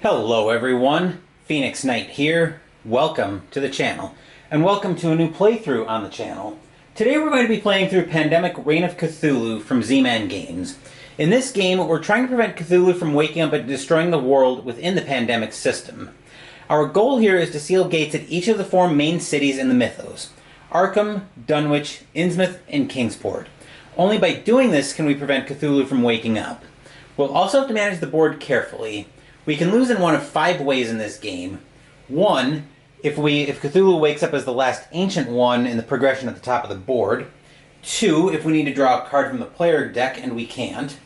Hello everyone, Phoenix Knight here. Welcome to the channel, and welcome to a new playthrough on the channel. Today we're going to be playing through Pandemic Reign of Cthulhu from Z-Man Games. In this game, we're trying to prevent Cthulhu from waking up and destroying the world within the Pandemic system. Our goal here is to seal gates at each of the four main cities in the mythos: Arkham, Dunwich, Innsmouth, and Kingsport. Only by doing this can we prevent Cthulhu from waking up. We'll also have to manage the board carefully. We can lose in one of 5 ways in this game. 1, if Cthulhu wakes up as the last ancient one in the progression at the top of the board. 2, if we need to draw a card from the player deck and we can't.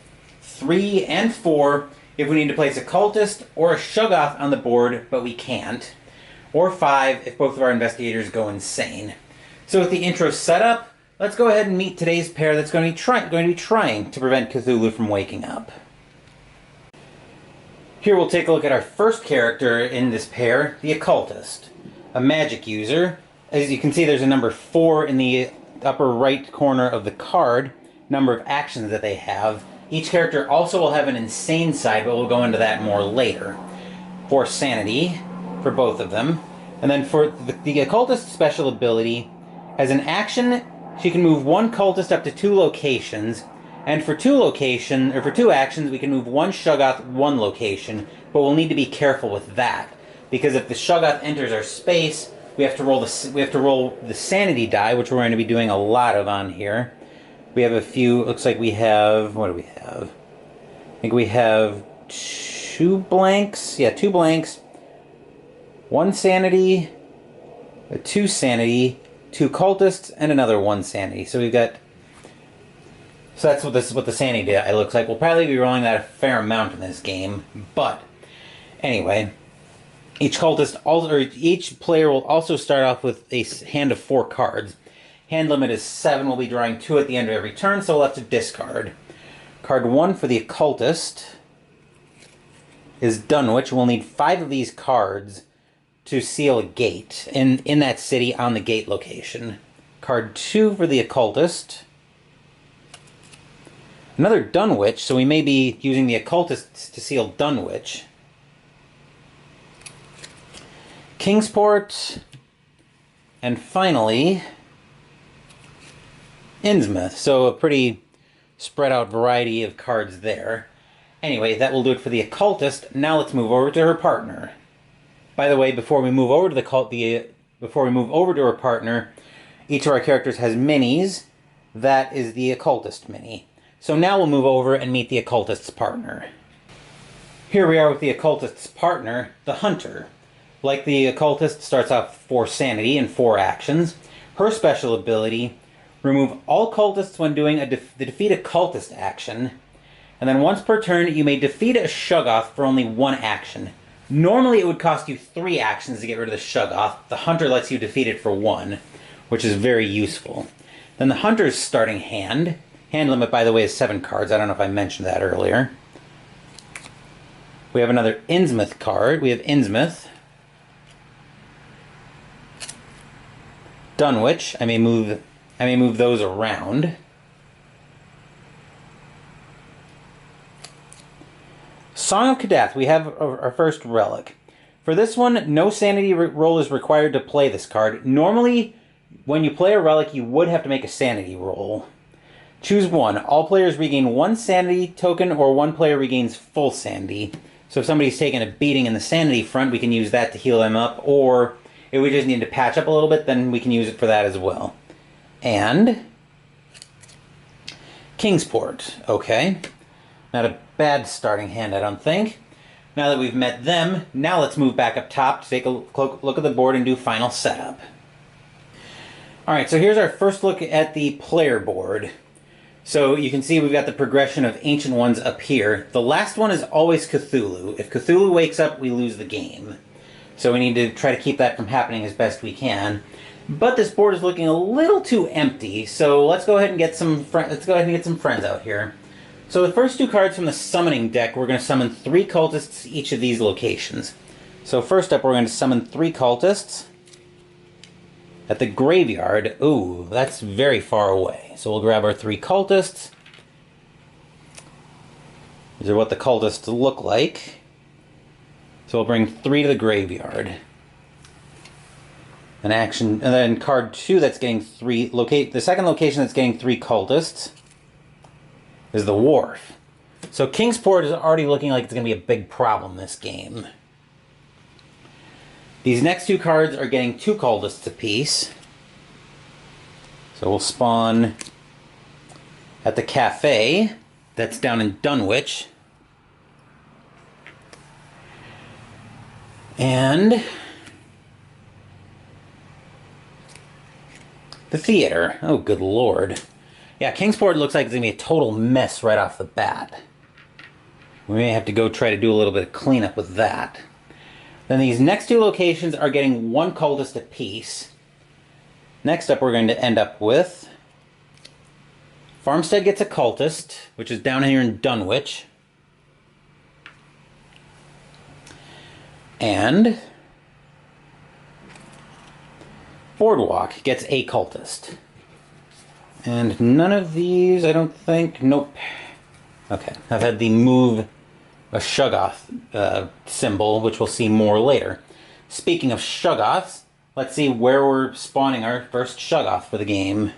3 and 4, if we need to place a cultist or a Shoggoth on the board but we can't. Or 5, if both of our investigators go insane. So with the intro set up, let's go ahead and meet today's pair that's going to be trying to prevent Cthulhu from waking up. Here we'll take a look at our first character in this pair, the Occultist, a magic user. As you can see, there's a number 4 in the upper right corner of the card, number of actions that they have. Each character also will have an insane side, but we'll go into that more later. 4 sanity for both of them. And then for the Occultist special ability, as an action, she can move 1 cultist up to 2 locations. And for 2 actions, we can move 1 Shoggoth 1 location, but we'll need to be careful with that, because if the Shoggoth enters our space, we have to roll the sanity die, which we're going to be doing a lot of on here. We have a few. Looks like we have. What do we have? I think we have 2 blanks. Yeah, 2 blanks. 1 sanity, 2 sanity, 2 cultists, and another 1 sanity. So we've got. So that's what the sanity die looks like. We'll probably be rolling that a fair amount in this game, but anyway, each player will also start off with a hand of 4 cards. Hand limit is 7. We'll be drawing 2 at the end of every turn, so we'll have to discard. Card 1 for the Occultist is Dunwich. We'll need 5 of these cards to seal a gate in that city on the gate location. Card 2 for the Occultist. Another Dunwich, so we may be using the Occultist to seal Dunwich. Kingsport. And finally, Innsmouth. So a pretty spread out variety of cards there. Anyway, that will do it for the Occultist. Now let's move over to her partner. By the way, before we move over to her partner, each of our characters has minis. That is the Occultist mini. So now we'll move over and meet the Occultist's partner. Here we are with the Occultist's partner, the Hunter. Like the Occultist, starts off with 4 sanity and 4 actions. Her special ability, remove all cultists when doing the defeat a cultist action. And then once per turn, you may defeat a Shoggoth for only 1 action. Normally it would cost you 3 actions to get rid of the Shoggoth. The Hunter lets you defeat it for 1, which is very useful. Then the Hunter's starting hand. Hand limit, by the way, is 7 cards. I don't know if I mentioned that earlier. We have another Innsmouth card. We have Innsmouth. Dunwich. I may move those around. Song of Kadath. We have our first relic. For this one, no sanity roll is required to play this card. Normally, when you play a relic, you would have to make a sanity roll. Choose 1. All players regain 1 sanity token, or 1 player regains full sanity. So if somebody's taking a beating in the sanity front, we can use that to heal them up, or if we just need to patch up a little bit, then we can use it for that as well. And Kingsport. Okay. Not a bad starting hand, I don't think. Now that we've met them, now let's move back up top to take a look at the board and do final setup. Alright, so here's our first look at the player board. So you can see we've got the progression of Ancient Ones up here. The last one is always Cthulhu. If Cthulhu wakes up, we lose the game. So we need to try to keep that from happening as best we can. But this board is looking a little too empty, so let's go ahead and get some friends out here. So the first 2 cards from the summoning deck, we're going to summon 3 cultists to each of these locations. So first up, we're going to summon 3 cultists. At the graveyard. Ooh, that's very far away. So we'll grab our 3 cultists. These are what the cultists look like. So we'll bring 3 to the graveyard. An action, and then card 2 that's getting 3. The second location that's getting 3 cultists is the Wharf. So Kingsport is already looking like it's going to be a big problem this game. These next 2 cards are getting 2 cultists apiece. So we'll spawn at the cafe that's down in Dunwich. And the theater. Oh, good lord. Yeah, Kingsport looks like it's going to be a total mess right off the bat. We may have to go try to do a little bit of cleanup with that. Then these next 2 locations are getting 1 cultist apiece. Next up, we're going to end up with Farmstead gets a cultist, which is down here in Dunwich. And Boardwalk gets a cultist. And none of these, I don't think... Nope. Okay, I've had the move a Shoggoth symbol, which we'll see more later. Speaking of Shoggoths, let's see where we're spawning our first Shoggoth for the game.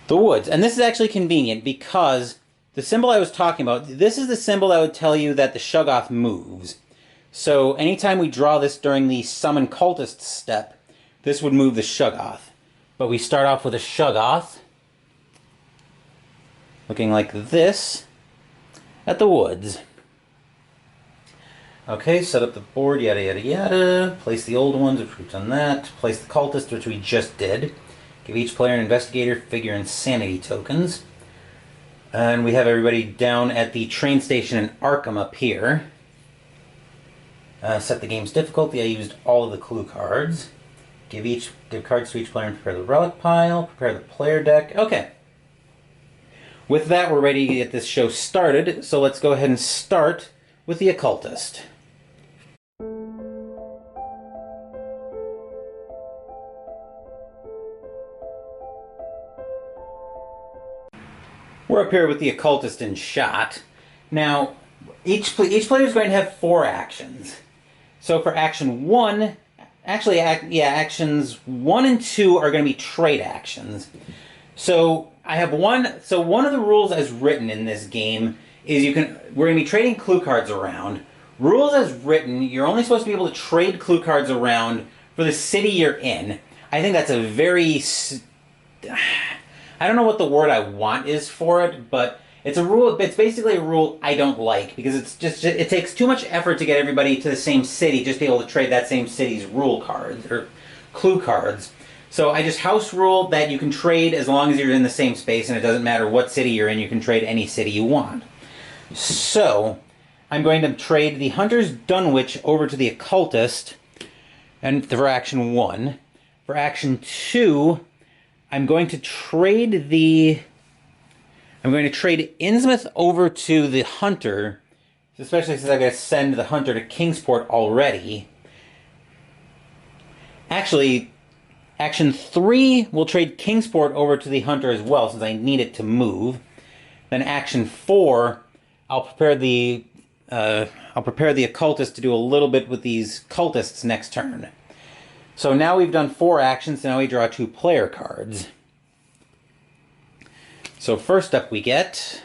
The Woods. And this is actually convenient because the symbol I was talking about, this is the symbol that would tell you that the Shoggoth moves. So anytime we draw this during the Summon Cultist step, this would move the Shoggoth. But we start off with a Shoggoth, looking like this, at the Woods. Okay, set up the board, yada yada yada. Place the old ones, which we've done that. Place the Cultist, which we just did. Give each player an Investigator, Figure, and Sanity tokens. And we have everybody down at the train station in Arkham up here. Set the game's difficulty. I used all of the clue cards. Give cards to each player and prepare the relic pile. Prepare the player deck. Okay. With that, we're ready to get this show started. So let's go ahead and start with the Occultist. We're up here with the Occultist in shot. Now, each player is going to have 4 actions. So for action 1, actually, actions 1 and 2 are going to be trade actions. So I have one. So one of the rules as written in this game is we're going to be trading clue cards around. Rules as written, you're only supposed to be able to trade clue cards around for the city you're in. I think that's a very... I don't know what the word I want is for it, but it's a rule. It's basically a rule I don't like because it takes too much effort to get everybody to the same city just to be able to trade that same city's rule cards or clue cards. So I just house rule that you can trade as long as you're in the same space, and it doesn't matter what city you're in. You can trade any city you want. So I'm going to trade the Hunter's Dunwich over to the Occultist, and for action 1. For action 2. I'm going to trade Innsmouth over to the Hunter, especially since I've got to send the Hunter to Kingsport already. Actually, action 3 will trade Kingsport over to the Hunter as well, since I need it to move. Then action 4, I'll prepare the Occultist to do a little bit with these Cultists next turn. So now we've done 4 actions, so now we draw 2 player cards. So first up we get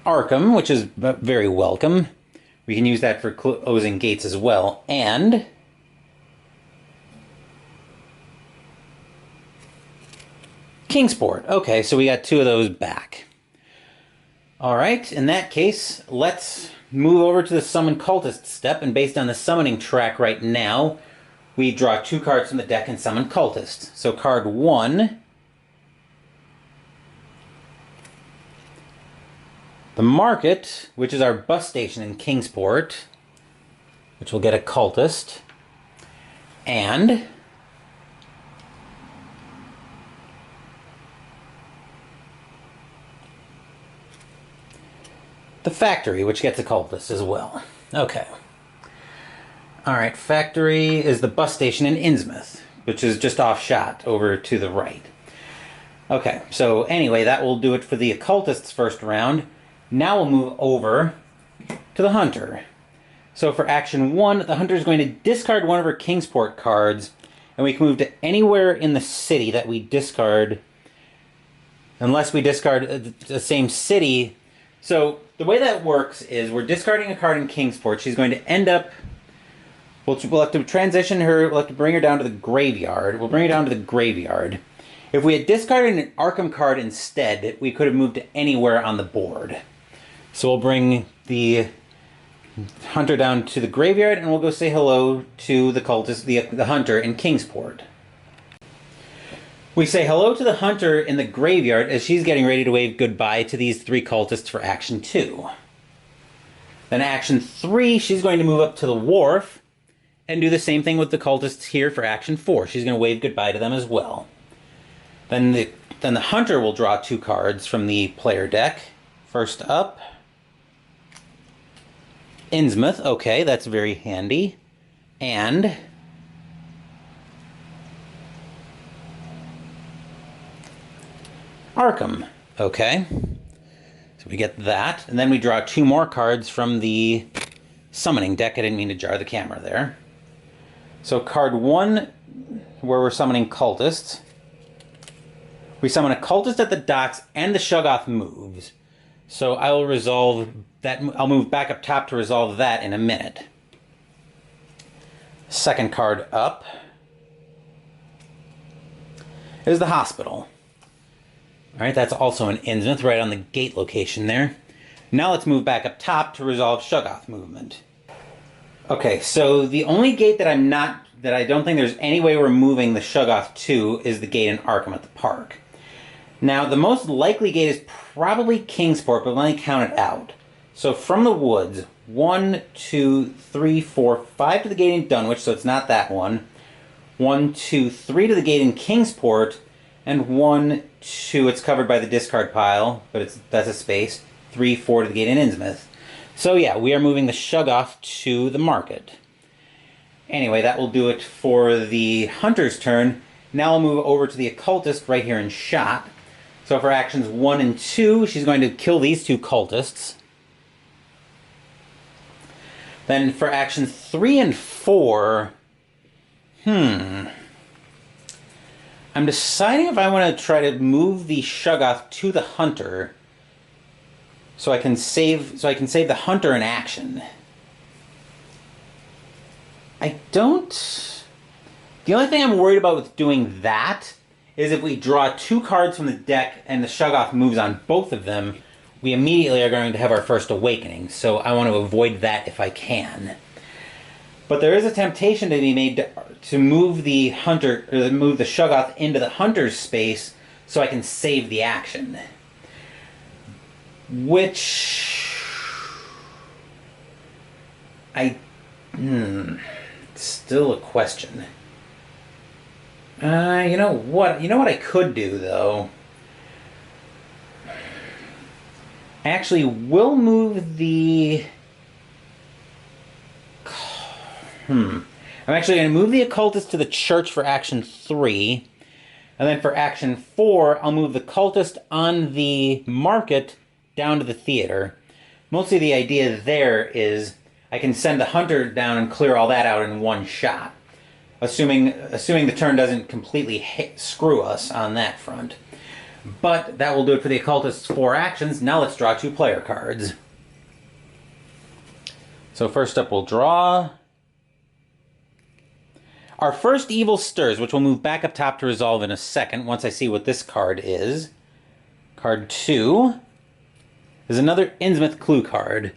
Arkham, which is very welcome. We can use that for closing gates as well. And Kingsport. Okay, so we got 2 of those back. Alright, in that case, let's move over to the Summon Cultist step, and based on the summoning track right now, we draw 2 cards from the deck and summon Cultist. So card 1, the Market, which is our bus station in Kingsport, which will get a Cultist, and the Factory, which gets a Cultist as well. Okay. Alright, Factory is the bus station in Innsmouth, which is just off shot over to the right. Okay, so anyway, that will do it for the occultist's first round. Now we'll move over to the hunter. So for action 1, the hunter is going to discard one of her Kingsport cards, and we can move to anywhere in the city that we discard, unless we discard the same city. So the way that works is we're discarding a card in Kingsport. She's going to end up... We'll have to transition her, we'll have to bring her down to the graveyard. We'll bring her down to the graveyard. If we had discarded an Arkham card instead, we could have moved to anywhere on the board. So we'll bring the hunter down to the graveyard, and we'll go say hello to the cultist, the hunter in Kingsport. We say hello to the hunter in the graveyard as she's getting ready to wave goodbye to these 3 cultists for action 2. Then action 3, she's going to move up to the wharf and do the same thing with the cultists here for action 4. She's going to wave goodbye to them as well. Then the hunter will draw 2 cards from the player deck. First up, Innsmouth. Okay, that's very handy. And Arkham. Okay. So we get that. And then we draw 2 more cards from the summoning deck. I didn't mean to jar the camera there. So card 1, where we're summoning cultists. We summon a cultist at the docks, and the Shoggoth moves. So I will resolve that. I'll move back up top to resolve that in a minute. Second card up is the hospital. All right, that's also an Innsmouth, right on the gate location there. Now let's move back up top to resolve Shoggoth movement. Okay, so the only gate that I don't think there's any way we're moving the Shoggoth to is the gate in Arkham at the park. Now, the most likely gate is probably Kingsport, but let me count it out. So from the woods, 1, 2, 3, 4, 5 to the gate in Dunwich, so it's not that one. 1, 2, 3 to the gate in Kingsport, and 1, 2, it's covered by the discard pile, but that's a space. 3, 4 to the gate in Innsmouth. So yeah, we are moving the Shoggoth to the market. Anyway, that will do it for the hunter's turn. Now I'll move over to the occultist right here in shot. So for actions 1 and 2, she's going to kill these 2 cultists. Then for actions 3 and 4, I'm deciding if I want to try to move the Shoggoth to the hunter so I can save the hunter in action. The only thing I'm worried about with doing that is if we draw 2 cards from the deck and the Shoggoth moves on both of them, we immediately are going to have our first awakening, so I want to avoid that if I can. But there is a temptation to be made to move the hunter, or move the Shoggoth into the hunter's space so I can save the action. Which... still a question. You know what I could do, though? I actually will move the... I'm actually going to move the occultist to the church for action 3. And then for action 4, I'll move the cultist on the market down to the theater. Mostly the idea there is I can send the hunter down and clear all that out in one shot. Assuming the turn doesn't completely screw us on that front. But that will do it for the occultist's 4 actions. Now let's draw 2 player cards. So first up we'll draw our first Evil Stirs, which we'll move back up top to resolve in a second once I see what this card is. Card 2 is another Innsmouth clue card.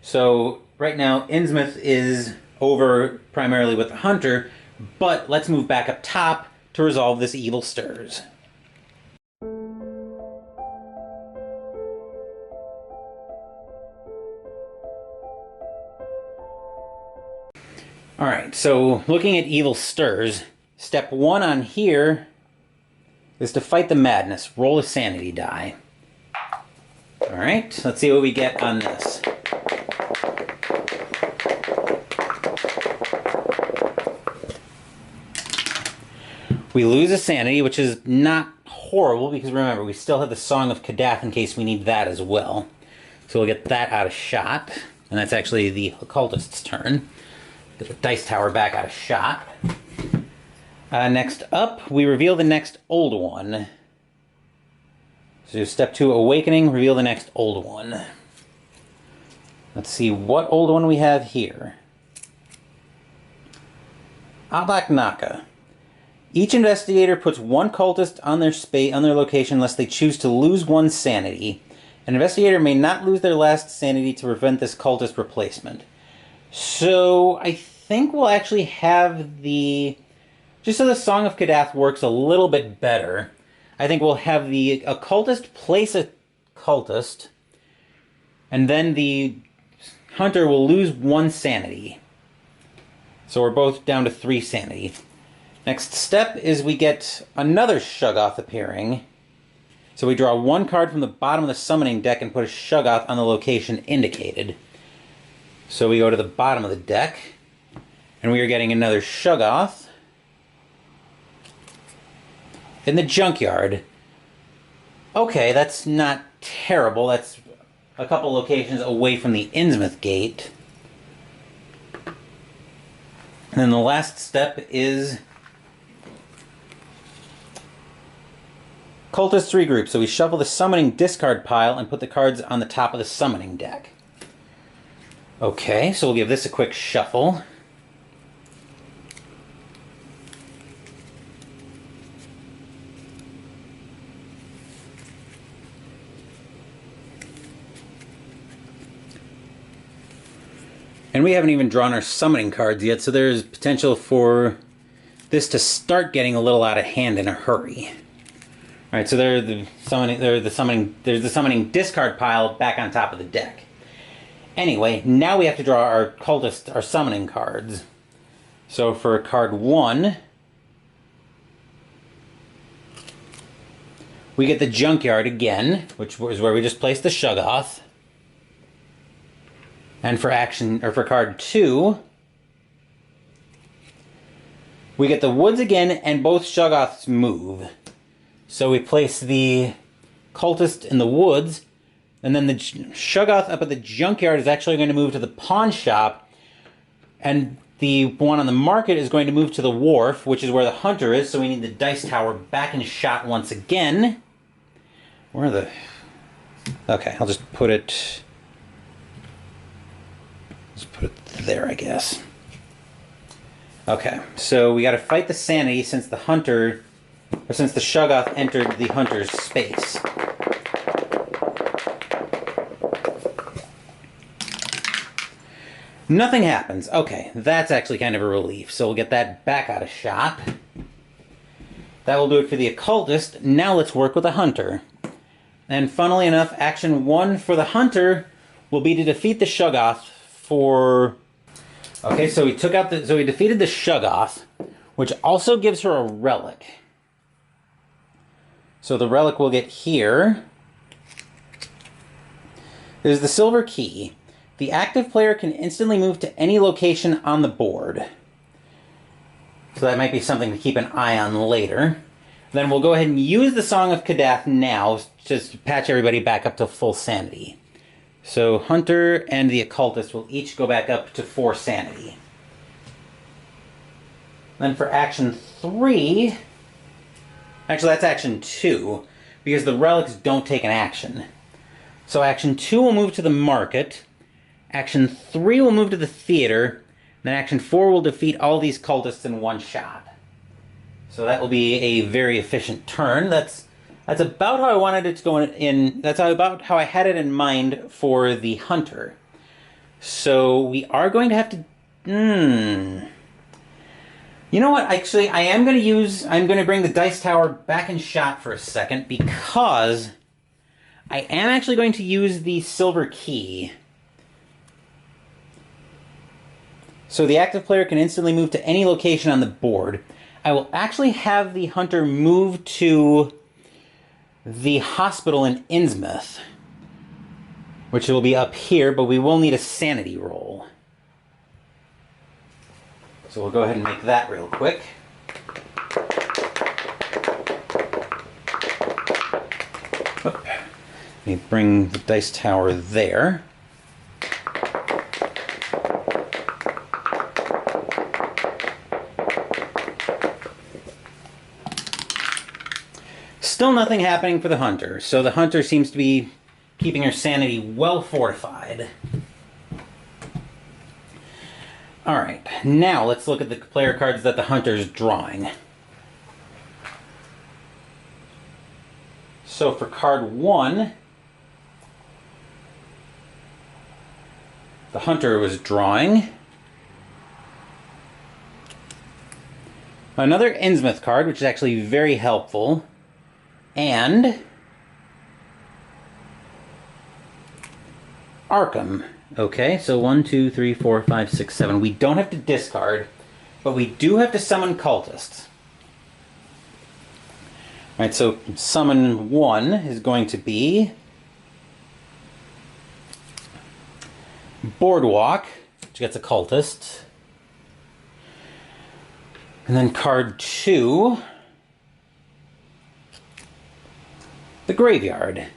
So right now Innsmouth is over primarily with the hunter, but let's move back up top to resolve this Evil Stirs. Alright, so looking at Evil Stirs, step 1 on here is to fight the madness. Roll a sanity die. Alright, let's see what we get on this. We lose a sanity, which is not horrible, because remember, we still have the Song of Kadath in case we need that as well. So we'll get that out of shot. And that's actually the occultist's turn. Get the dice tower back out of shot. Next up, we reveal the next old one. So step 2, Awakening, reveal the next old one. Let's see what old one we have here. Abaknaka. Each investigator puts one cultist on their location unless they choose to lose one sanity. An investigator may not lose their last sanity to prevent this cultist replacement. So I think we'll actually have the... Just so the Song of Kadath works a little bit better, I think we'll have the occultist place a cultist, and then the hunter will lose one sanity. So we're both down to 3 sanity. Next step is we get another Shoggoth appearing. So we draw 1 card from the bottom of the summoning deck and put a Shoggoth on the location indicated. So we go to the bottom of the deck, and we are getting another Shoggoth in the junkyard. Okay, that's not terrible. That's a couple locations away from the Innsmouth Gate. And then the last step is Cultists regroup. So we shuffle the summoning discard pile and put the cards on the top of the summoning deck. Okay, so we'll give this a quick shuffle. And we haven't even drawn our summoning cards yet, so there's potential for this to start getting a little out of hand in a hurry. All right, so there's the summoning discard pile back on top of the deck. Anyway, now we have to draw our summoning cards. So for card 1, we get the Junkyard again, which is where we just placed the Shoggoth. And for card 2, we get the Woods again, and both Shoggoths move. So we place the Cultist in the Woods, and then the Shoggoth up at the Junkyard is actually going to move to the pawn shop, and the one on the market is going to move to the wharf, which is where the Hunter is, so we need the Dice Tower back in shot once again. Where are the... Okay, I'll just put it... Let's put it there, I guess. Okay, so we got to fight the sanity since the Hunter... Or since the Shoggoth entered the Hunter's space. Nothing happens. Okay, that's actually kind of a relief. So we'll get that back out of shop. That will do it for the Occultist. Now let's work with the Hunter. And funnily enough, action 1 for the Hunter will be to defeat the Shoggoth for... Okay, so we defeated the Shoggoth, which also gives her a relic. So the relic we'll get here is the Silver Key. The active player can instantly move to any location on the board. So that might be something to keep an eye on later. Then we'll go ahead and use the Song of Kadath now, just to patch everybody back up to full sanity. So Hunter and the Occultist will each go back up to 4 sanity. Then for action 3... Actually, that's action 2, because the relics don't take an action. So action 2 will move to the market, action 3 will move to the theater, then action 4 will defeat all these cultists in one shot. So that will be a very efficient turn. That's about how I wanted it to go in. That's about how I had it in mind for the Hunter. So we are going to have to... You know what, actually, I'm going to bring the Dice Tower back in shot for a second, because I am actually going to use the Silver Key. So the active player can instantly move to any location on the board. I will actually have the Hunter move to the hospital in Innsmouth, which will be up here, but we will need a sanity roll. So we'll go ahead and make that real quick. Let me bring the dice tower there. Still nothing happening for the hunter, so the hunter seems to be keeping her sanity well fortified. Alright, now let's look at the player cards that the hunter's drawing. So for card 1, the hunter was drawing another Innsmouth card, which is actually very helpful, and Arkham. Okay, so 1, 2, 3, 4, 5, 6, 7. We don't have to discard, but we do have to summon cultists. Alright, so summon 1 is going to be Boardwalk, which gets a cultist. And then card 2, the Graveyard,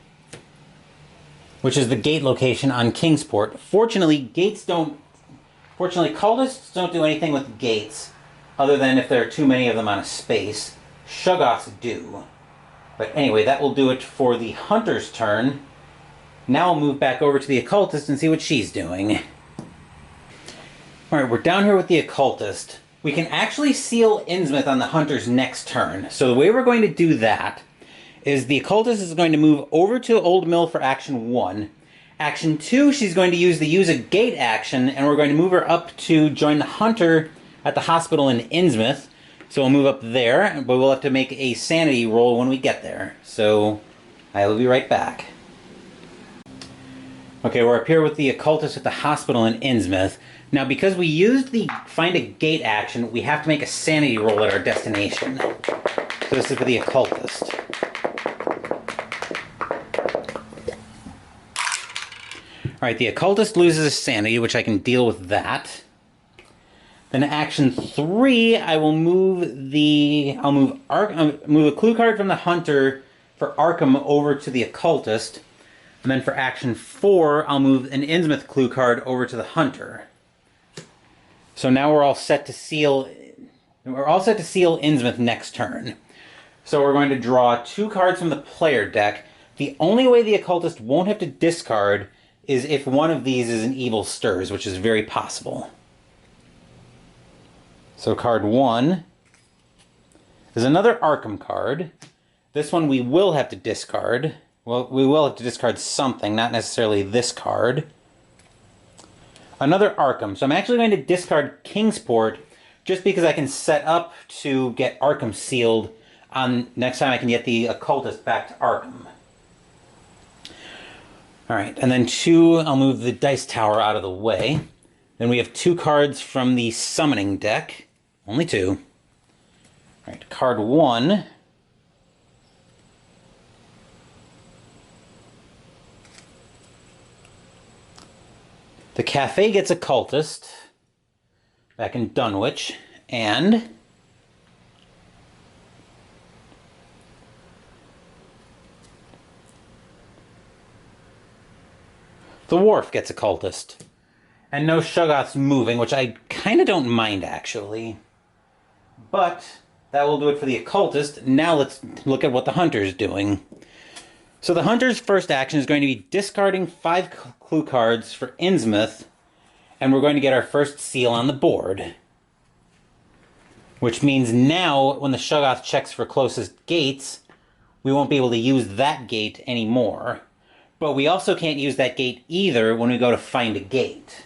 which is the gate location on Kingsport. Fortunately, cultists don't do anything with gates, other than if there are too many of them on a space. Shoggoths do. But anyway, that will do it for the hunter's turn. Now I'll move back over to the occultist and see what she's doing. Alright, we're down here with the occultist. We can actually seal Innsmouth on the hunter's next turn. So the way we're going to do that is the occultist is going to move over to Old Mill for action 1. Action 2, she's going to use a gate action, and we're going to move her up to join the hunter at the hospital in Innsmouth. So we'll move up there, but we'll have to make a sanity roll when we get there. So I will be right back. Okay, we're up here with the occultist at the hospital in Innsmouth. Now, because we used the find a gate action, we have to make a sanity roll at our destination. So this is for the occultist. Alright, the occultist loses a sanity, which I can deal with that. Then action 3, I will move I'll move a clue card from the hunter for Arkham over to the occultist. And then for action 4, I'll move an Innsmouth clue card over to the hunter. So now we're all set to seal Innsmouth next turn. So we're going to draw 2 cards from the player deck. The only way the occultist won't have to discard is if one of these is an Evil Stirs, which is very possible. So card 1 is another Arkham card. This one we will have to discard. Well, we will have to discard something, not necessarily this card. Another Arkham. So I'm actually going to discard Kingsport just because I can set up to get Arkham sealed on next time I can get the occultist back to Arkham. Alright, and then 2, I'll move the dice tower out of the way. Then we have 2 cards from the summoning deck. Only 2. Alright, card 1. The cafe gets a cultist back in Dunwich, and the wharf gets a cultist. And no Shoggoths moving, which I kind of don't mind, actually. But that will do it for the occultist. Now let's look at what the hunter's doing. So the hunter's first action is going to be discarding 5 clue cards for Innsmouth, and we're going to get our first seal on the board. Which means now, when the Shoggoth checks for closest gates, we won't be able to use that gate anymore. But we also can't use that gate either when we go to find a gate.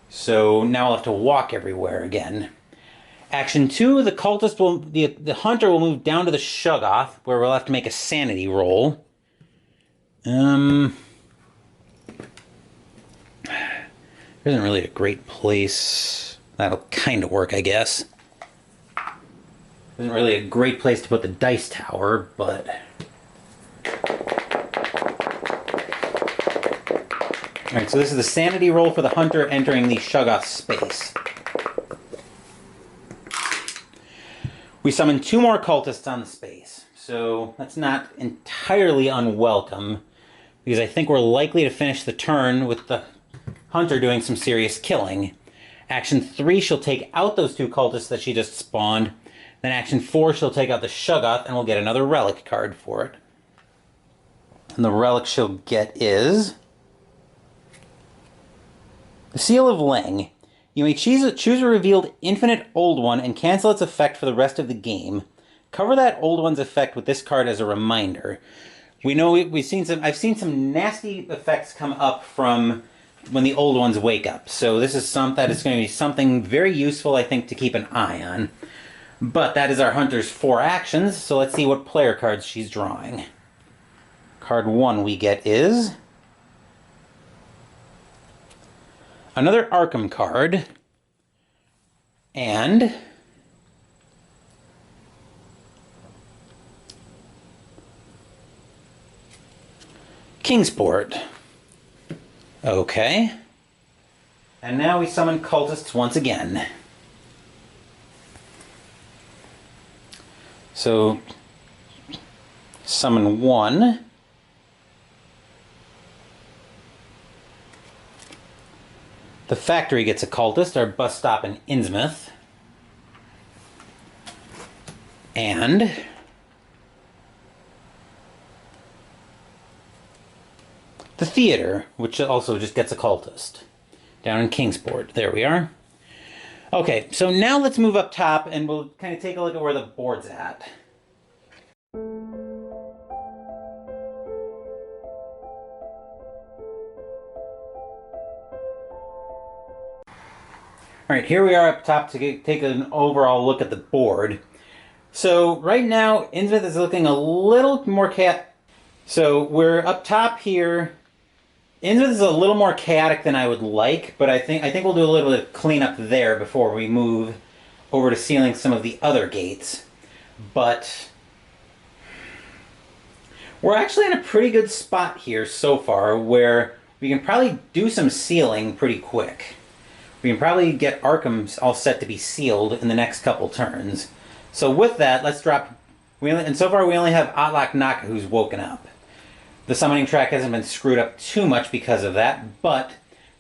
So now we'll have to walk everywhere again. Action 2, the cultist will, the hunter will move down to the Shoggoth, where we'll have to make a sanity roll. There isn't really a great place. That'll kind of work, I guess. Isn't really a great place to put the dice tower, but alright, so this is the sanity roll for the hunter entering the Shoggoth space. We summon 2 more cultists on the space. so that's not entirely unwelcome, because I think we're likely to finish the turn with the hunter doing some serious killing. Action 3, she'll take out those 2 cultists that she just spawned. Then action 4, she'll take out the Shuggoth, and we'll get another relic card for it. And the relic she'll get is the Seal of Ling. You may choose a revealed infinite old one and cancel its effect for the rest of the game. Cover that old one's effect with this card as a reminder. We know I've seen some nasty effects come up from when the old ones wake up. So this is that is going to be something very useful, I think, to keep an eye on. But that is our hunter's 4 actions, so let's see what player cards she's drawing. Card 1 we get is another Arkham card, and Kingsport. Okay. And now we summon cultists once again. So, summon 1. The factory gets a cultist, our bus stop in Innsmouth. And the theater, which also just gets a cultist, down in Kingsport. There we are. Okay, so now let's move up top and we'll kind of take a look at where the board's at. Alright, here we are up top to take an overall look at the board. So right now, Innsmouth is looking a little more So we're up top here. Innsmouth is a little more chaotic than I would like, but I think we'll do a little bit of cleanup there before we move over to sealing some of the other gates. But we're actually in a pretty good spot here so far, where we can probably do some sealing pretty quick. We can probably get Arkham all set to be sealed in the next couple turns. So with that, let's drop... and so far we only have Atlak Naka who's woken up. The summoning track hasn't been screwed up too much because of that, but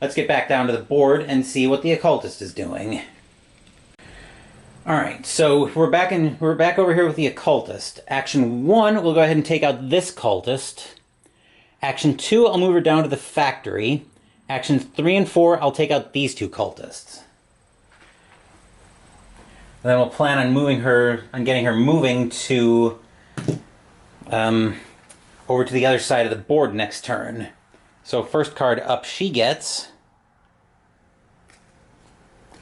let's get back down to the board and see what the occultist is doing. Alright, so we're back over here with the occultist. Action 1, we'll go ahead and take out this cultist. Action 2, I'll move her down to the factory. Actions 3 and 4, I'll take out these 2 cultists. And then we'll plan on getting her moving to over to the other side of the board next turn. So first card up she gets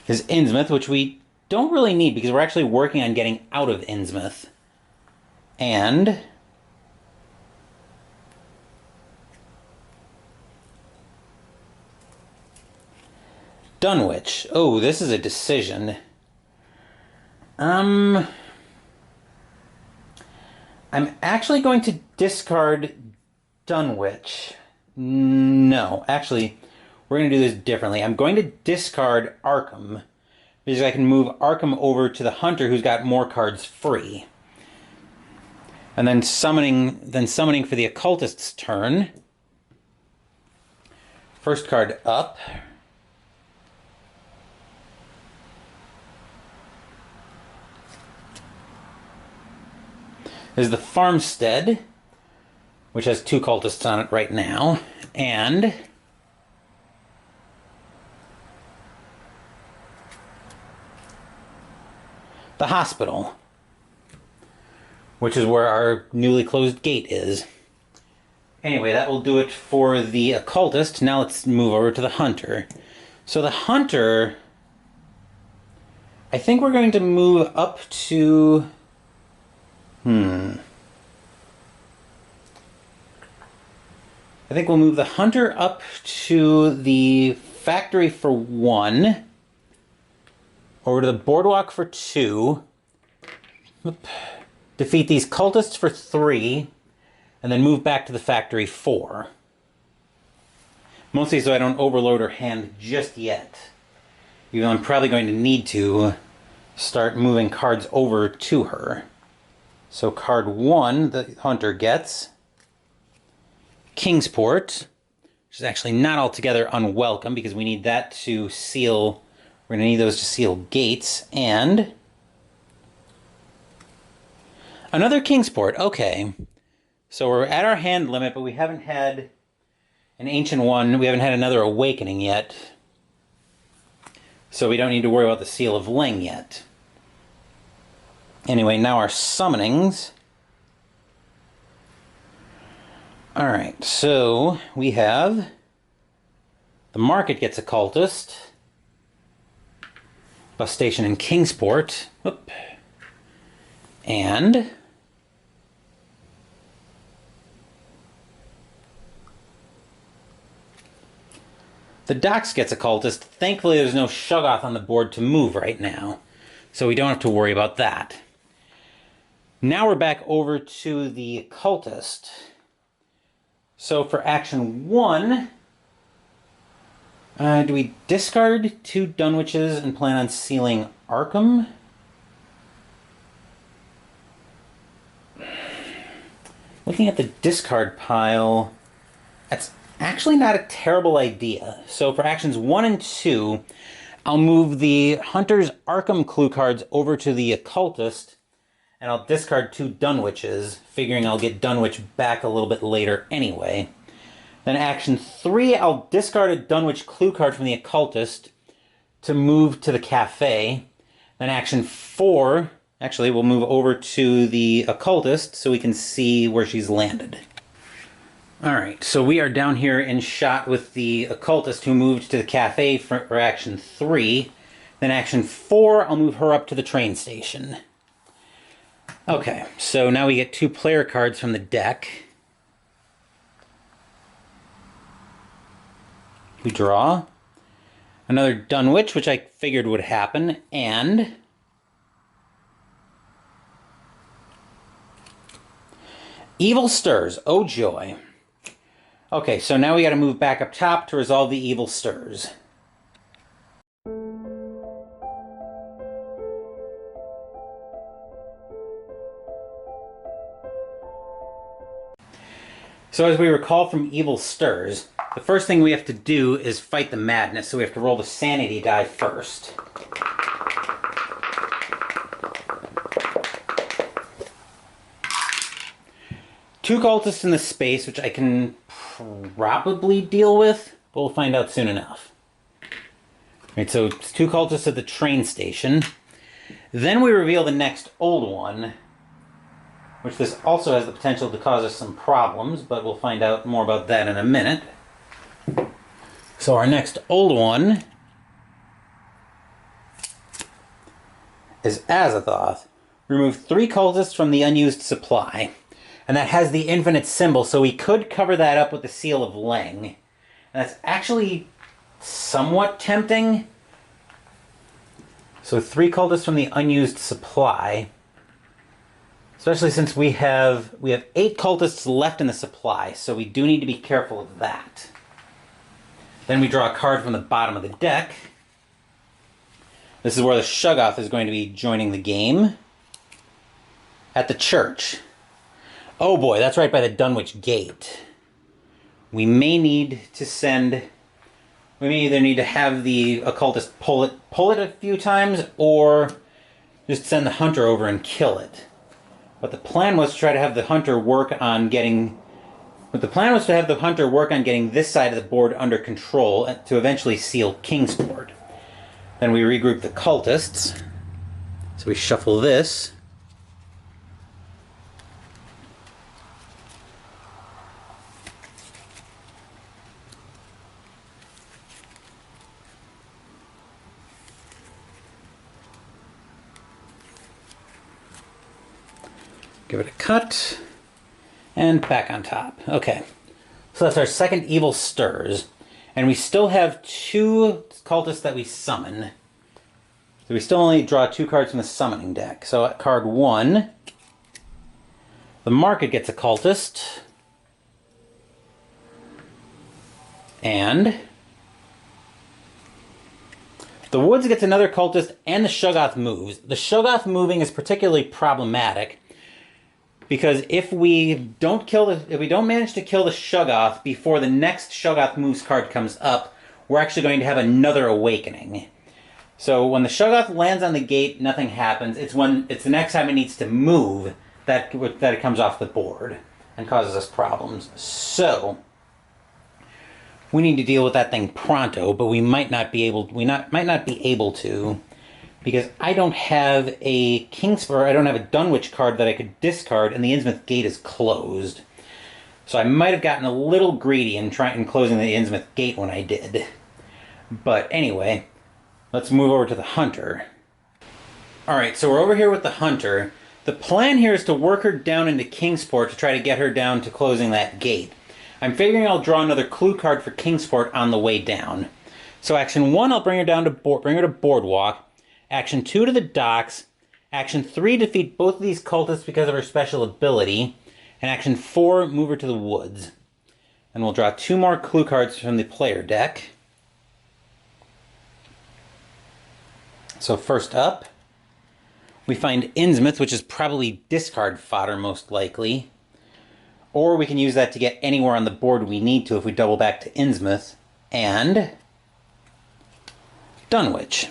is Innsmouth, which we don't really need because we're actually working on getting out of Innsmouth. And Dunwich. Oh, this is a decision. I'm actually going to discard Dunwich. No, actually, we're going to do this differently. I'm going to discard Arkham, because I can move Arkham over to the Hunter, who's got more cards free. And then summoning for the Occultist's turn. First card up is the Farmstead, which has 2 cultists on it right now, and the Hospital, which is where our newly closed gate is. Anyway, that will do it for the Occultist. Now let's move over to the Hunter. So the Hunter, I think we're going to move up to... I think we'll move the Hunter up to the factory for 1, over to the boardwalk for 2, defeat these cultists for 3, and then move back to the factory 4. Mostly so I don't overload her hand just yet, even though I'm probably going to need to start moving cards over to her. So card 1, the hunter gets Kingsport, which is actually not altogether unwelcome because we need that to seal, we're going to need those to seal gates, and another Kingsport. Okay. So we're at our hand limit, but we haven't had an Ancient One. We haven't had another Awakening yet. So we don't need to worry about the Seal of Ling yet. Anyway, now our summonings. Alright, so we have the Market gets Occultist, Bus Station in Kingsport, whoop, and the Docks gets Occultist. Thankfully there's no Shoggoth on the board to move right now, so we don't have to worry about that. Now we're back over to the Occultist. So for action 1, do we discard 2 Dunwiches and plan on sealing Arkham? Looking at the discard pile, that's actually not a terrible idea. So for actions 1 and 2, I'll move the Hunter's Arkham clue cards over to the Occultist, and I'll discard 2 Dunwiches, figuring I'll get Dunwich back a little bit later anyway. Then action 3, I'll discard a Dunwich clue card from the Occultist to move to the cafe. Then action 4, actually we'll move over to the Occultist so we can see where she's landed. Alright, so we are down here in shot with the Occultist who moved to the cafe for action 3. Then action 4, I'll move her up to the train station. Okay, so now we get 2 player cards from the deck. We draw another Dunwich, which I figured would happen, and Evil Stirs. Oh joy. Okay, so now we got to move back up top to resolve the Evil Stirs. So as we recall from Evil Stirs, the first thing we have to do is fight the madness, so we have to roll the sanity die first. Two cultists in the space, which I can probably deal with, but we'll find out soon enough. Right, so it's 2 cultists at the train station. Then we reveal the next old one, which this also has the potential to cause us some problems, but we'll find out more about that in a minute. So our next old one is Azathoth. Remove 3 cultists from the unused supply. And that has the infinite symbol, so we could cover that up with the Seal of Ling. And that's actually somewhat tempting. So 3 cultists from the unused supply. Especially since we have 8 cultists left in the supply, so we do need to be careful of that. Then we draw a card from the bottom of the deck. This is where the Shoggoth is going to be joining the game. At the church. Oh boy, that's right by the Dunwich Gate. We may need to send... We may either need to have the occultist pull it a few times, or just send the hunter over and kill it. But the plan was to try to have the hunter work on getting... this side of the board under control to eventually seal Kingsport. Then we regroup the cultists. So we shuffle this. Give it a cut. And back on top. Okay. So that's our second Evil Stirs. And we still have 2 cultists that we summon. So we still only draw 2 cards from the summoning deck. So at card 1, the Market gets a cultist. And the Woods gets another cultist, and the Shoggoth moves. The Shoggoth moving is particularly problematic Because if we don't manage to kill the Shoggoth before the next Shoggoth moves card comes up, we're actually going to have another awakening. So when the Shoggoth lands on the gate, nothing happens. It's the next time it needs to move that it comes off the board and causes us problems. So we need to deal with that thing pronto, but we might not be able to, because I don't have a Kingspur, I don't have a Dunwich card that I could discard, and the Innsmouth gate is closed. So I might have gotten a little greedy in closing the Innsmouth gate when I did. But anyway, let's move over to the Hunter. Alright, so we're over here with the Hunter. The plan here is to work her down into Kingsport to try to get her down to closing that gate. I'm figuring I'll draw another clue card for Kingsport on the way down. So action 1, I'll bring her down to Boardwalk. Action 2 to the docks. Action 3, defeat both of these cultists because of her special ability. And action 4, move her to the woods. And we'll draw 2 more clue cards from the player deck. So first up, we find Innsmouth, which is probably discard fodder most likely. Or we can use that to get anywhere on the board we need to if we double back to Innsmouth. And Dunwich,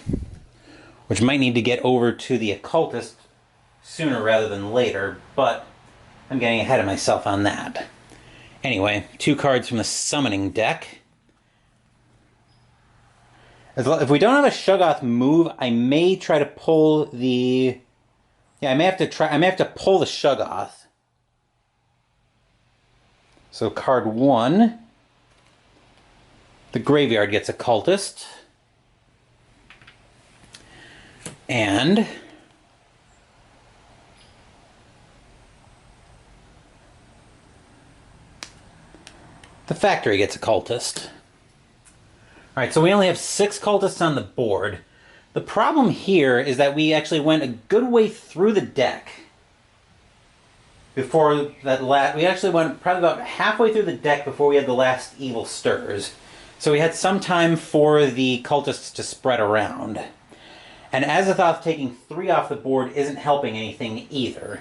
which might need to get over to the Occultist sooner rather than later, but I'm getting ahead of myself on that. Anyway, 2 cards from the Summoning deck. If we don't have a Shoggoth move, I may try to pull the... Yeah, I may have to pull the Shoggoth. So card 1, the Graveyard gets Occultist. And the Factory gets Occultist. Alright, so we only have 6 cultists on the board. The problem here is that we actually went a good way through the deck before that we actually went probably about halfway through the deck before we had the last Evil Stirs. So we had some time for the cultists to spread around. And Azathoth taking 3 off the board isn't helping anything either.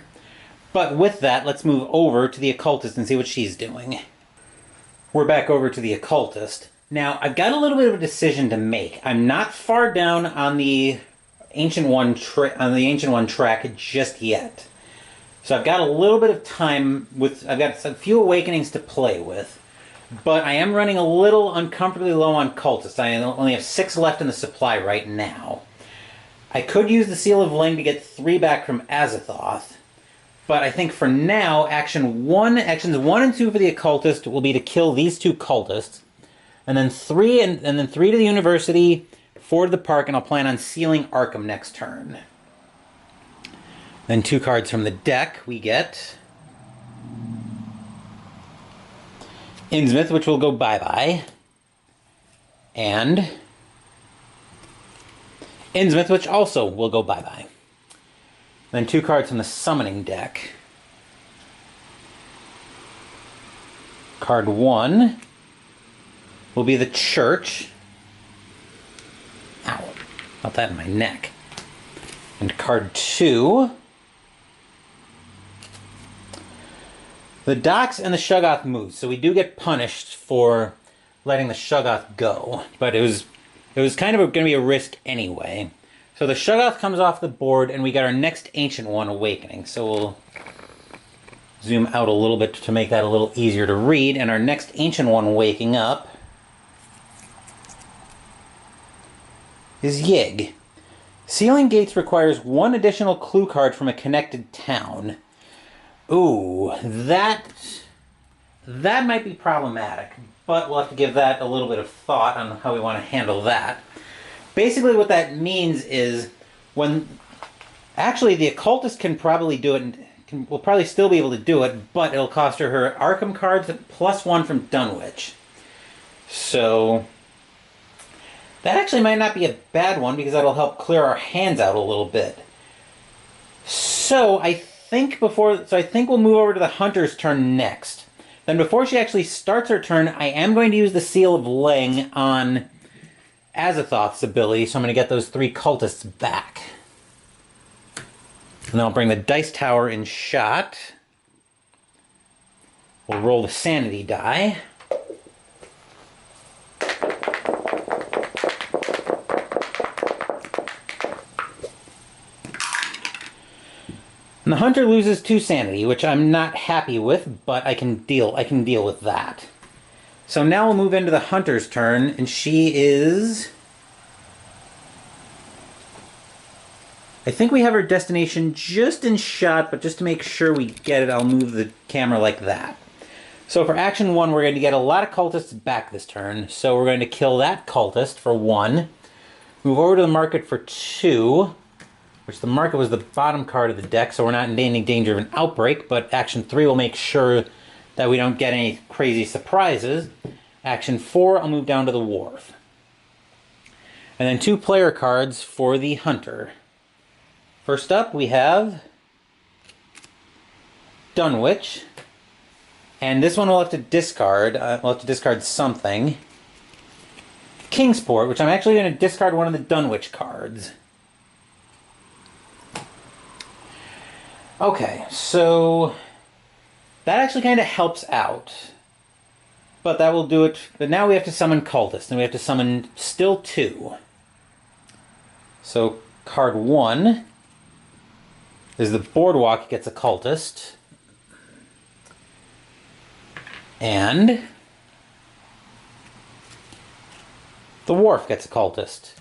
But with that, let's move over to the Occultist and see what she's doing. We're back over to the Occultist. Now, I've got a little bit of a decision to make. I'm not far down on the Ancient One track just yet. So I've got a little bit of time I've got a few awakenings to play with. But I am running a little uncomfortably low on cultists. I only have 6 left in the supply right now. I could use the Seal of Ling to get 3 back from Azathoth. But I think for now, actions 1 and 2 for the Occultist will be to kill these 2 cultists. And then 3 and then 3 to the University, 4 to the Park, and I'll plan on sealing Arkham next turn. Then 2 cards from the deck we get Innsmouth, which will go bye-bye. And Innsmouth, which also will go bye-bye. Then 2 cards from the Summoning deck. Card 1 will be the Church. Ow. Got that in my neck. And card 2, the Docks and the Shoggoth moves. So we do get punished for letting the Shoggoth go. But it was kind of going to be a risk anyway. So the Shoggoth comes off the board, and we got our next Ancient One awakening. So we'll zoom out a little bit to make that a little easier to read. And our next Ancient One waking up is Yig. Sealing gates requires 1 additional clue card from a connected town. Ooh, that might be problematic, but we'll have to give that a little bit of thought on how we want to handle that. Basically what that means is actually the Occultist can probably do it, and will probably still be able to do it, but it'll cost her Arkham cards plus 1 from Dunwich. So that actually might not be a bad one, because that'll help clear our hands out a little bit. So I think we'll move over to the Hunter's turn next. Then before she actually starts her turn, I am going to use the Seal of Ling on Azathoth's ability, so I'm going to get those 3 cultists back. And then I'll bring the Dice Tower in shot. We'll roll the sanity die. And the hunter loses 2 sanity, which I'm not happy with, but I can deal with that. So now we'll move into the hunter's turn, and she is... I think we have our destination just in shot, but just to make sure we get it, I'll move the camera like that. So for action 1, we're going to get a lot of cultists back this turn. So we're going to kill that cultist for 1. Move over to the market for 2, which the market was the bottom card of the deck, so we're not in any danger of an outbreak, but action 3 will make sure that we don't get any crazy surprises. Action 4, I'll move down to the wharf. And then 2 player cards for the hunter. First up, we have Dunwich. And this one we'll have to discard. We'll have to discard something. Kingsport, which I'm actually going to discard one of the Dunwich cards. Okay, so that actually kind of helps out. But that will do it. But now we have to summon cultists, and we have to summon still 2. So card 1 is the Boardwalk gets a cultist. And the Wharf gets a cultist,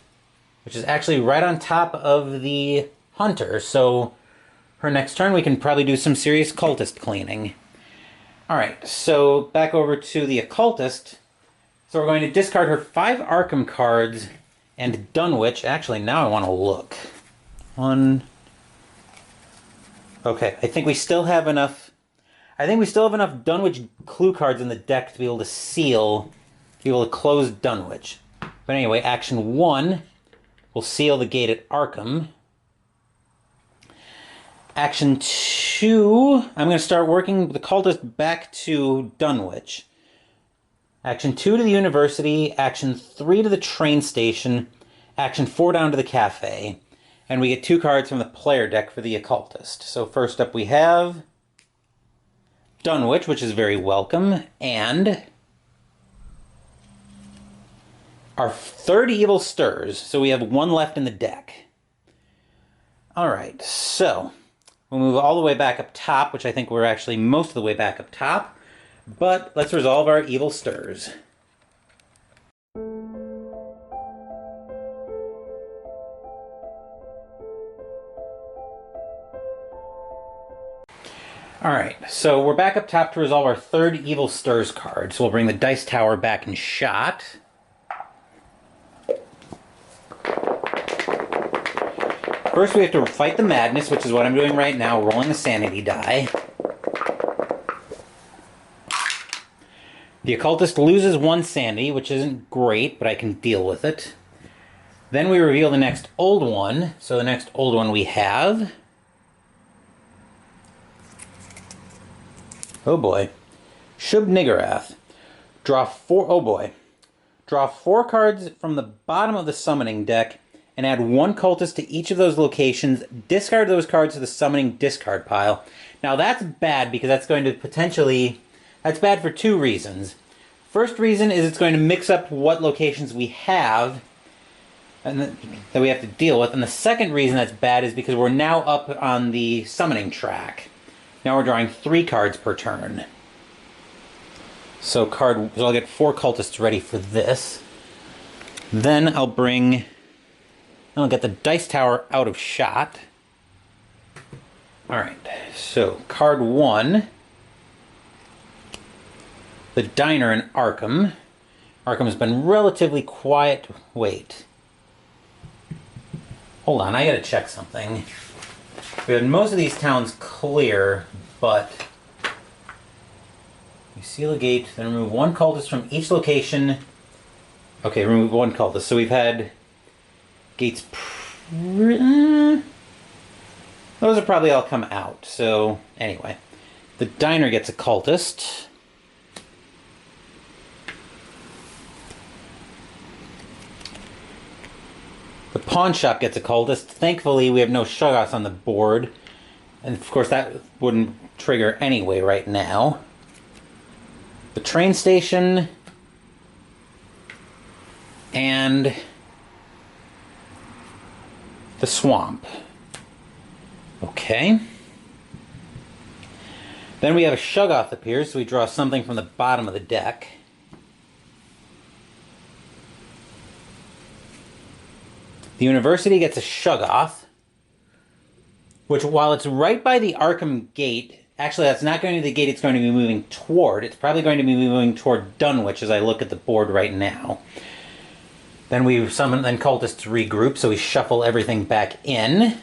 which is actually right on top of the hunter. So her next turn we can probably do some serious cultist cleaning. Alright, so back over to the occultist. So we're going to discard her 5 Arkham cards and Dunwich. Actually, now I want to look. Okay, I think we still have enough Dunwich clue cards in the deck to be able to close Dunwich. But anyway, action 1 will seal the gate at Arkham. Action 2, I'm going to start working the cultist back to Dunwich. Action 2 to the university, action 3 to the train station, action 4 down to the cafe. And we get 2 cards from the player deck for the occultist. So first up we have Dunwich, which is very welcome, and our 3rd Evil Stirs. So we have 1 left in the deck. Alright, so we'll move all the way back up top, which I think we're actually most of the way back up top. But let's resolve our Evil Stirs. Alright, so we're back up top to resolve our 3rd Evil Stirs card. So we'll bring the Dice Tower back in shot. First we have to fight the madness, which is what I'm doing right now, rolling the sanity die. The occultist loses 1 sanity, which isn't great, but I can deal with it. Then we reveal the next old one. So the next old one we have... oh boy. Shub Niggurath. Draw 4... oh boy. Draw 4 cards from the bottom of the summoning deck and add 1 cultist to each of those locations. Discard those cards to the summoning discard pile. Now that's bad because that's going to potentially... that's bad for 2 reasons. First reason is it's going to mix up what locations we have and that we have to deal with. And the second reason that's bad is because we're now up on the summoning track. Now we're drawing 3 cards per turn. So I'll get 4 cultists ready for this. Then I'll get the Dice Tower out of shot. Alright, so card 1. The Diner in Arkham. Arkham has been relatively quiet. Wait. Hold on, I gotta check something. We had most of these towns clear, but we seal a gate, then remove 1 cultist from each location. Okay, remove 1 cultist. So we've had gates. Those will probably all come out. So anyway, the Diner gets a cultist. The Pawn Shop gets a cultist. Thankfully, we have no Shoggoths on the board. And of course, that wouldn't trigger anyway right now. the train station, and the swamp. Okay. Then we have a Shoggoth appears, so we draw something from the bottom of the deck. The University gets a Shoggoth, which, while it's right by the Arkham gate, actually that's not going to be the gate it's going to be moving toward. It's probably going to be moving toward Dunwich as I look at the board right now. Then we summon cultists to regroup, so we shuffle everything back in.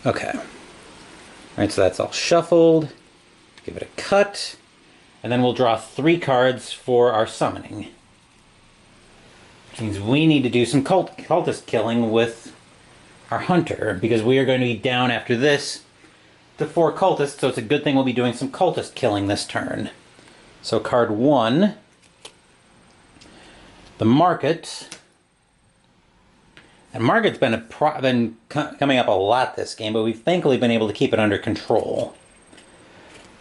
Okay. Alright, so that's all shuffled. Give it a cut. And then we'll draw 3 cards for our summoning. Which means we need to do some cultist killing with our hunter, because we are going to be down after this to 4 cultists, so it's a good thing we'll be doing some cultist killing this turn. So card 1, the Market. And Market's been coming up a lot this game, but we've thankfully been able to keep it under control.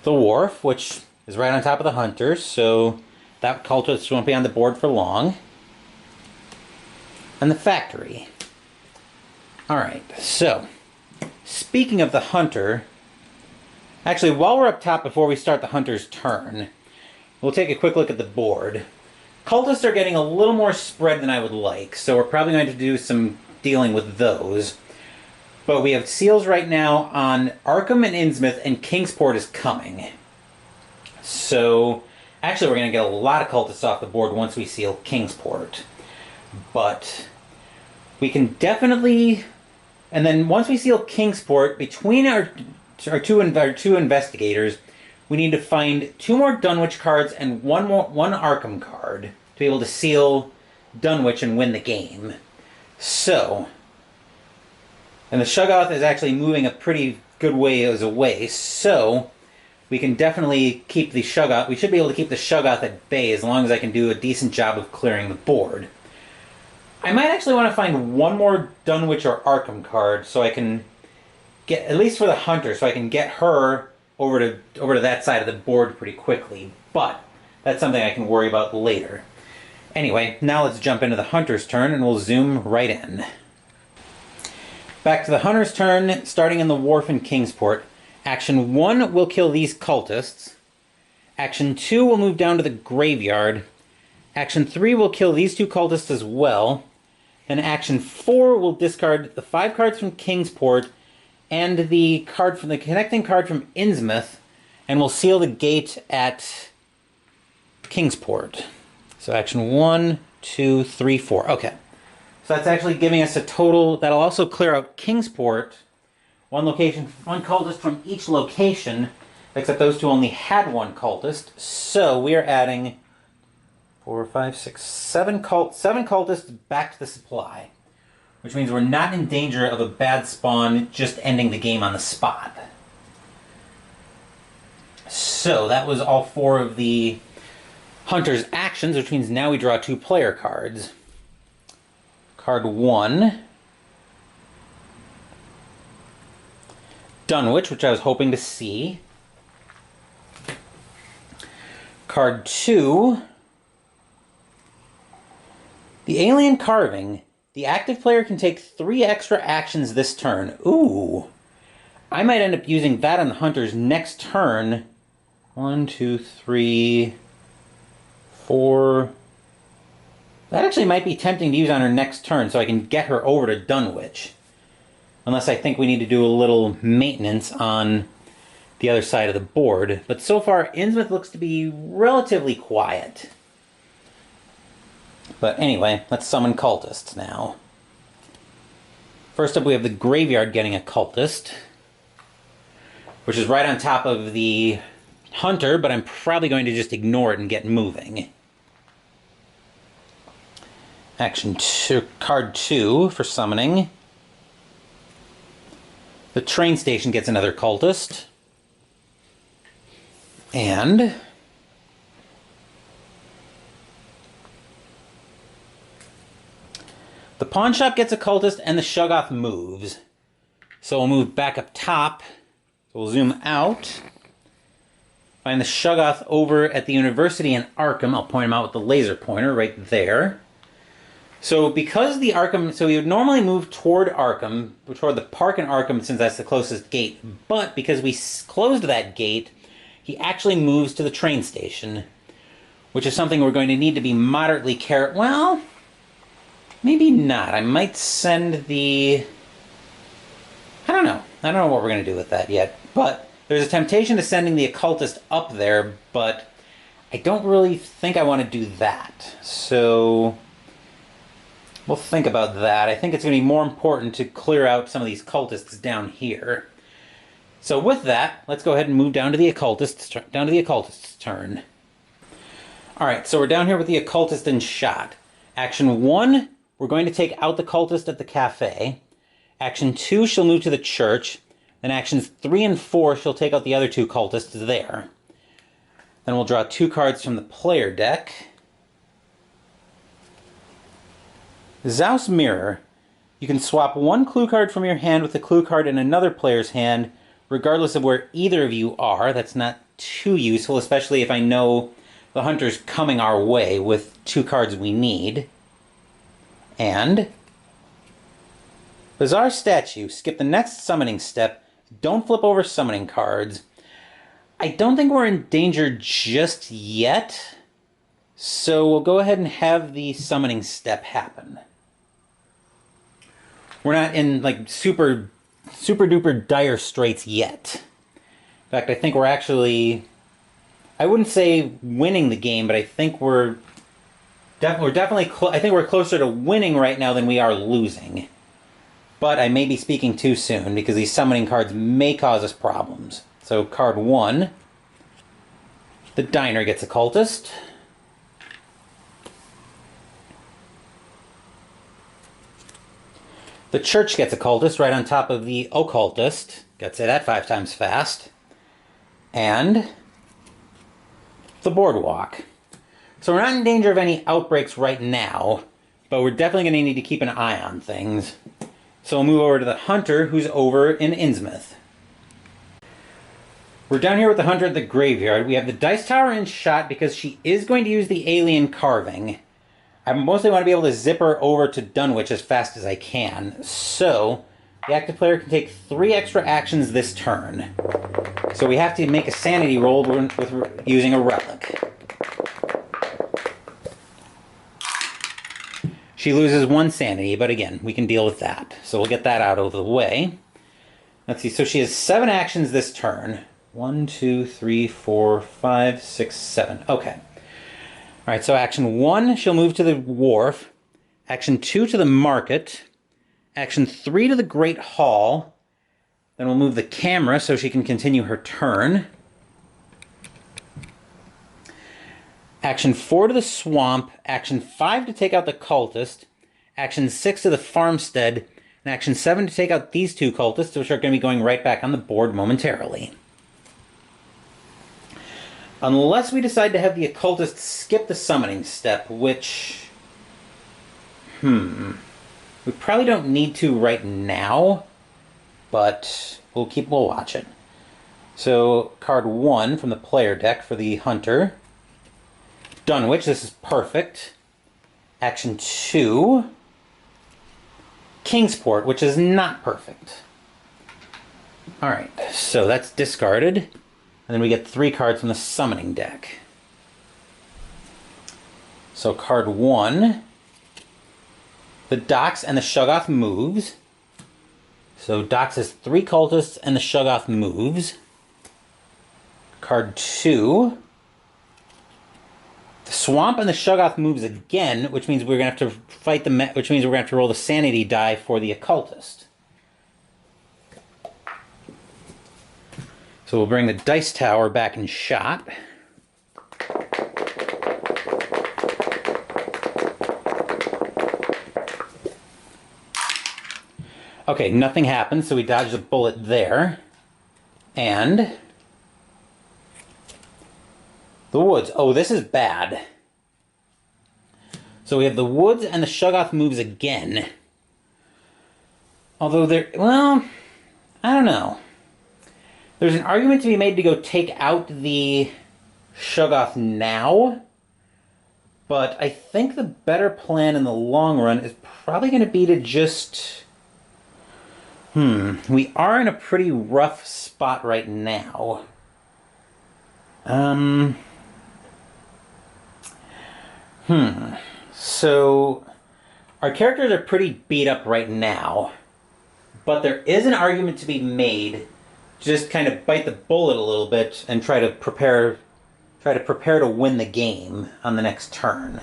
The Wharf, which is right on top of the Hunters, so that cultist won't be on the board for long. And the Factory. Alright, so, speaking of the Hunter, actually, while we're up top before we start the Hunter's turn, we'll take a quick look at the board. Cultists are getting a little more spread than I would like, so we're probably going to do some dealing with those. But we have seals right now on Arkham and Innsmouth, and Kingsport is coming. So, actually we're going to get a lot of cultists off the board once we seal Kingsport. But we can definitely... And then once we seal Kingsport, between our two investigators, we need to find 2 more Dunwich cards and one Arkham card to be able to seal Dunwich and win the game. So, and the Shoggoth is actually moving a pretty good ways away, so we can definitely keep the Shoggoth. We should be able to keep the Shoggoth at bay as long as I can do a decent job of clearing the board. I might actually want to find 1 more Dunwich or Arkham card so I can get, at least for the Hunter, so I can get her over to that side of the board pretty quickly, but that's something I can worry about later. Anyway, now let's jump into the Hunter's turn, and we'll zoom right in. Back to the Hunter's turn, starting in the Wharf in Kingsport. Action 1 will kill these cultists. Action 2 will move down to the graveyard. Action 3 will kill these 2 cultists as well. Then Action 4 will discard the 5 cards from Kingsport and the connecting card from Innsmouth, and we'll seal the gate at Kingsport. So action 1, 2, 3, 4. Okay. So that's actually giving us a total. That'll also clear out Kingsport. 1 cultist from each location, except those 2 only had 1 cultist. So we are adding 4, 5, 6, 7 cultists back to the supply. Which means we're not in danger of a bad spawn just ending the game on the spot. So that was all 4 of the Hunter's actions, which means now we draw 2 player cards. Card 1. Dunwich, which I was hoping to see. Card 2. The Alien Carving. The active player can take 3 extra actions this turn. Ooh. I might end up using that on the Hunter's next turn. 1, 2, 3, 4. That actually might be tempting to use on her next turn so I can get her over to Dunwich. Unless I think we need to do a little maintenance on the other side of the board. But so far, Innsmouth looks to be relatively quiet. But anyway, let's summon cultists now. First up, we have the graveyard getting a cultist, which is right on top of the Hunter, but I'm probably going to just ignore it and get moving. Action 2, card 2 for summoning. The train station gets another cultist. And the pawn shop gets occultist and the Shoggoth moves. So we'll move back up top. So we'll zoom out. Find the Shoggoth over at the University in Arkham. I'll point him out with the laser pointer right there. So because the Arkham, so we would normally move toward Arkham, toward the park in Arkham since that's the closest gate. But because we closed that gate, he actually moves to the train station, which is something we're going to need to be moderately careful. Well, maybe not. I might send the... I don't know. I don't know what we're going to do with that yet. But there's a temptation to sending the occultist up there, but I don't really think I want to do that. So we'll think about that. I think it's going to be more important to clear out some of these cultists down here. So with that, let's go ahead and move down to the occultist's turn. All right, so we're down here with the occultist in shot. Action 1, we're going to take out the cultist at the cafe. Action 2, she'll move to the church. Then actions 3 and 4, she'll take out the other 2 cultists there. Then we'll draw 2 cards from the player deck. Zaus Mirror. You can swap 1 clue card from your hand with a clue card in another player's hand, regardless of where either of you are. That's not too useful, especially if I know the hunter's coming our way with 2 cards we need. And Bizarre Statue. Skip the next summoning step. Don't flip over summoning cards. I don't think we're in danger just yet, so we'll go ahead and have the summoning step happen. We're not in, like, super duper dire straits yet. In fact, I think we're actually... I wouldn't say winning the game, but I think we're definitely... I think we're closer to winning right now than we are losing. But I may be speaking too soon, because these summoning cards may cause us problems. So card 1, the Diner gets occultist. The Church gets occultist right on top of the occultist. Gotta say that 5 times fast. And the Boardwalk. So we're not in danger of any outbreaks right now, but we're definitely going to need to keep an eye on things. So we'll move over to the Hunter, who's over in Innsmouth. We're down here with the Hunter at the graveyard. We have the Dice Tower in shot because she is going to use the alien carving. I mostly want to be able to zip her over to Dunwich as fast as I can. So the active player can take 3 extra actions this turn. So we have to make a sanity roll with using a relic. She loses 1 sanity, but again, we can deal with that. So we'll get that out of the way. Let's see, so she has 7 actions this turn. 1, 2, 3, 4, 5, 6, 7. Okay. All right, so action 1, she'll move to the wharf. Action 2 to the market. Action 3 to the Great Hall. Then we'll move the camera so she can continue her turn. Action 4 to the swamp. Action 5 to take out the cultist. Action 6 to the farmstead. And action 7 to take out these 2 cultists, which are going to be going right back on the board momentarily. Unless we decide to have the occultist skip the summoning step, which... we probably don't need to right now, but we'll watch it. So, card 1 from the player deck for the Hunter. Dunwich, this is perfect. Action 2. Kingsport, which is not perfect. Alright, so that's discarded. And then we get 3 cards from the summoning deck. So card 1. The Dox and the Shoggoth moves. So Dox has 3 cultists and the Shoggoth moves. Card 2. The Swamp and the Shoggoth moves again, which means we're gonna have to fight which means we're gonna have to roll the sanity die for the occultist. So we'll bring the Dice Tower back in shot. Okay, nothing happens, so we dodged a bullet there. And The woods. Oh, this is bad. So we have the woods and the Shoggoth moves again. Although well, I don't know. There's an argument to be made to go take out the Shoggoth now. But I think the better plan in the long run is probably going to be to just... We are in a pretty rough spot right now. So, our characters are pretty beat up right now. But there is an argument to be made. Just kind of bite the bullet a little bit and try to prepare to win the game on the next turn.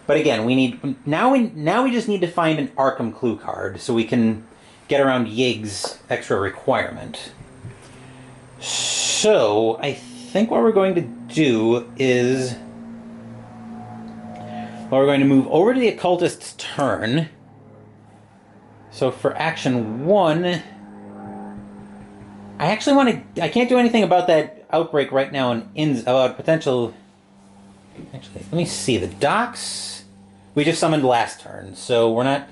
But again, now we just need to find an Arkham clue card so we can get around Yig's extra requirement. So I think what we're going to do is we're going to move over to the occultist's turn. So for action 1, I actually want to... I can't do anything about that outbreak right now about potential... Actually, let me see. The docks... We just summoned last turn, so we're not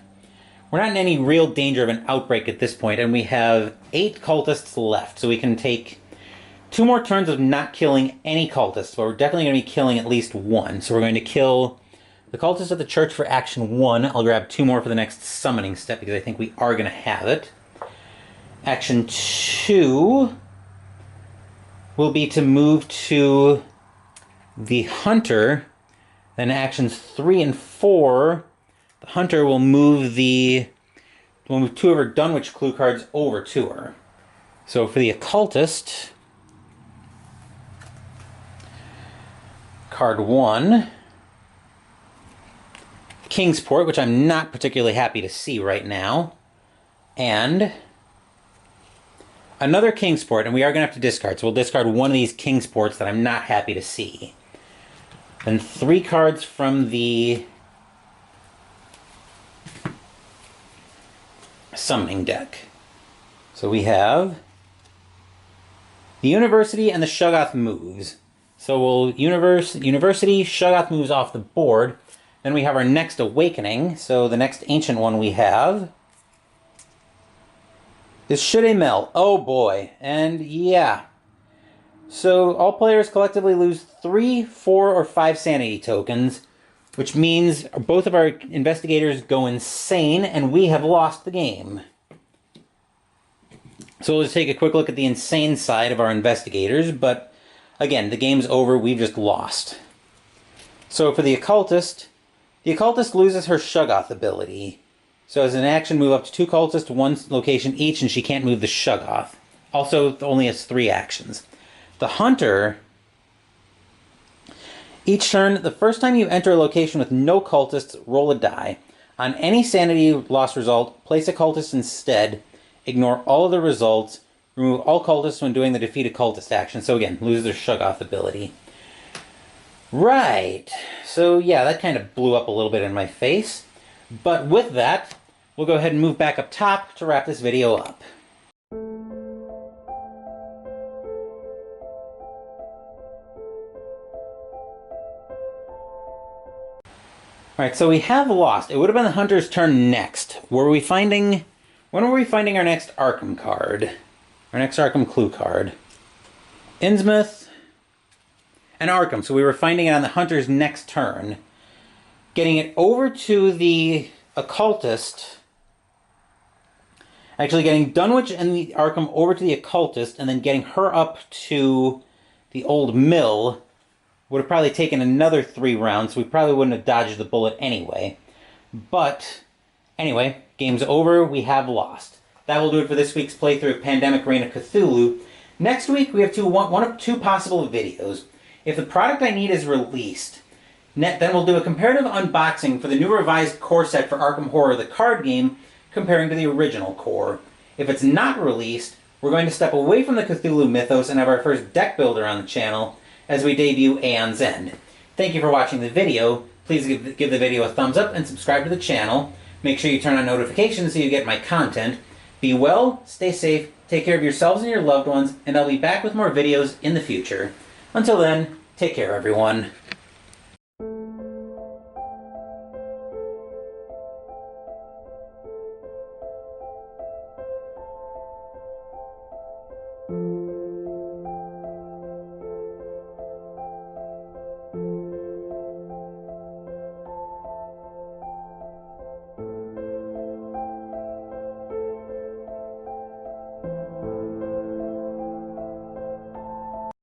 in any real danger of an outbreak at this point, and we have 8 cultists left, so we can take 2 more turns of not killing any cultists, but we're definitely going to be killing at least 1. So we're going to kill the cultist at the church for action 1. I'll grab 2 more for the next summoning step, because I think we are going to have it. Action 2 will be to move to the hunter. Then actions 3 and 4, the hunter will move 2 of her Dunwich clue cards over to her. So for the occultist, card 1, Kingsport, which I'm not particularly happy to see right now, and another Kingsport, and we are going to have to discard, so we'll discard one of these Kingsports that I'm not happy to see. Then 3 cards from the summoning deck. So we have the University and the Shoggoth moves. So we'll University, Shoggoth moves off the board. Then we have our next Awakening. So the next ancient one we have is Shudemel. Oh boy. And yeah. So all players collectively lose 3, 4, or 5 sanity tokens, which means both of our investigators go insane, and we have lost the game. So we'll just take a quick look at the insane side of our investigators, but again, the game's over, we've just lost. So for the occultist loses her Shoggoth ability. So as an action, move up to 2 cultists to 1 location each, and she can't move the Shoggoth. Also, only has 3 actions. The hunter, each turn, the first time you enter a location with no cultists, roll a die. On any sanity loss result, place a cultist instead. Ignore all of the results. Remove all cultists when doing the defeat a cultist action. So again, lose their Shoggoth ability. Right. So yeah, that kind of blew up a little bit in my face. But with that, we'll go ahead and move back up top to wrap this video up. Alright, so we have lost. It would have been the hunter's turn next. When were we finding our next Arkham card? Our next Arkham clue card. Innsmouth and Arkham. So we were finding it on the hunter's next turn. Getting it over to the occultist. Actually getting Dunwich and the Arkham over to the occultist, and then getting her up to the old mill would have probably taken another 3 rounds, so we probably wouldn't have dodged the bullet anyway. But, anyway, game's over, we have lost. That will do it for this week's playthrough of Pandemic Reign of Cthulhu. Next week, we have one of 2 possible videos. If the product I need is released, then we'll do a comparative unboxing for the new revised core set for Arkham Horror, the card game, comparing to the original core. If it's not released, we're going to step away from the Cthulhu mythos and have our first deck builder on the channel, as we debut Aeon's End. Thank you for watching the video. Please give the video a thumbs up and subscribe to the channel. Make sure you turn on notifications so you get my content. Be well, stay safe, take care of yourselves and your loved ones, and I'll be back with more videos in the future. Until then, Take care, everyone.